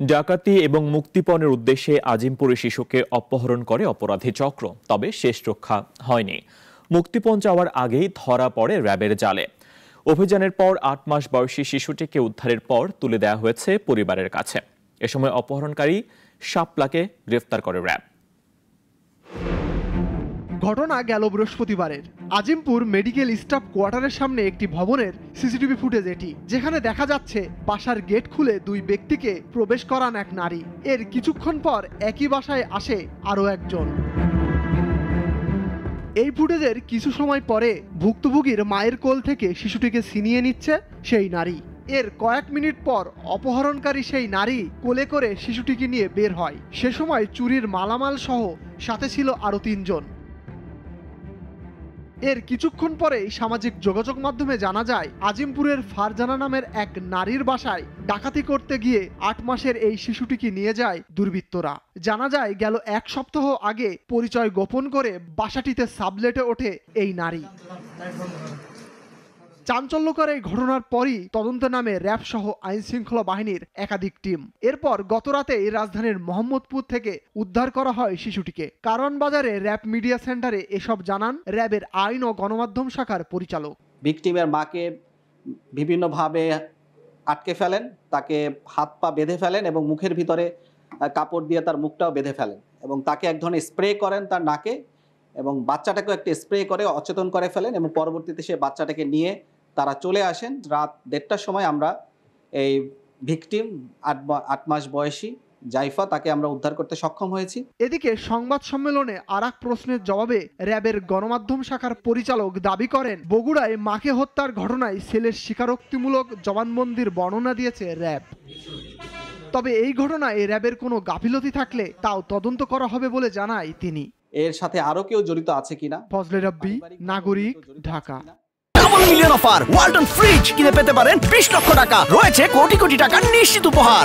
ডাকাতি এবং মুক্তিপণের উদ্দেশ্যে আজিমপুরে শিশুকে অপহরণ করে অপরাধী চক্র, তবে শেষ রক্ষা হয়নি। মুক্তিপণ চাওয়ার আগেই ধরা পড়ে র্যাবের জালে। অভিযানের পর ৮ মাস বয়সী শিশুটিকে উদ্ধারের পর তুলে দেওয়া হয়েছে পরিবারের কাছে। এ সময় অপহরণকারী শাপলাকে গ্রেফতার করে র্যাব। ঘটনা গেল বৃহস্পতিবারের। আজিমপুর মেডিকেল স্টাফ কোয়ার্টারের সামনে একটি ভবনের সিসিটিভি ফুটেজ এটি, যেখানে দেখা যাচ্ছে বাসার গেট খুলে দুই ব্যক্তিকে প্রবেশ করান এক নারী। এর কিছুক্ষণ পর একই বাসায় আসে আরও একজন। এই ফুটেজের কিছু সময় পরে ভুক্তভোগীর মায়ের কোল থেকে শিশুটিকে ছিনিয়ে নিচ্ছে সেই নারী। এর কয়েক মিনিট পর অপহরণকারী সেই নারী কোলে করে শিশুটিকে নিয়ে বের হয়। সে সময় চুরির মালামাল সহ সাথে ছিল আরও ৩ জন। এর কিছুক্ষণ পরেই সামাজিক যোগাযোগ মাধ্যমে জানা যায় আজিমপুরের ফারজানা নামের এক নারীর বাসায় ডাকাতি করতে গিয়ে ৮ মাসের এই শিশুটিকে নিয়ে যায় দুর্বৃত্তরা। জানা যায় গেল ১ সপ্তাহ আগে পরিচয় গোপন করে বাসাটিতে সাবলেটে ওঠে এই নারী। চাঞ্চল্যকর এই ঘটনার পরই তদন্তে নামে র্যাব সহ আইন শৃঙ্খলা বাহিনীর একাধিক টিম। এরপর গতরাতেই রাজধানীর মোহাম্মদপুর থেকে উদ্ধার করা হয় শিশুটিকে। কারণ বাজারে র্যাব মিডিয়া সেন্টারে এসব জানান র্যাবের আইন ও গণমাধ্যম শাখার পরিচালক। ভিকটিমের মাকে বিভিন্নভাবে আটকে ফেলেন, তাকে হাত পা বেঁধে ফেলেন এবং মুখের ভিতরে কাপড় দিয়ে তার মুখটাও বেঁধে ফেলেন এবং তাকে এক ধরনের স্প্রে করেন তার নাকে এবং বাচ্চাটাকেও একটা স্প্রে করে অচেতন করে ফেলেন এবং পরবর্তীতে সে বাচ্চাটাকে নিয়ে তারা চলে আসেন। রাত ১:৩০টার সময় আমরা এই ভিকটিম ৮ মাস বয়সী জাইফা, তাকে আমরা উদ্ধার করতে সক্ষম হয়েছি। এদিকে সংবাদ সম্মেলনে আরেক প্রশ্নের জবাবে র্যাবের গণমাধ্যম শাখার পরিচালক দাবি করেন বগুড়ায় মাকে হত্যার ঘটনায় ছেলের স্বীকারোক্তিমূলক জবানবন্দির বর্ণনা দিয়েছে র্যাব। তবে এই ঘটনায় র্যাবের কোনো গাফিলতি থাকলে তাও তদন্ত করা হবে বলে জানায় তিনি। এর সাথে আরো কেউ জড়িত আছে কিনা। ফজলে রাব্বি, নাগরিক, Dhaka. Double million offer Walton fridge কিনে পেতে পারেন ২০ লক্ষ টাকা, রয়েছে কোটি কোটি টাকার নিশ্চিত উপহার।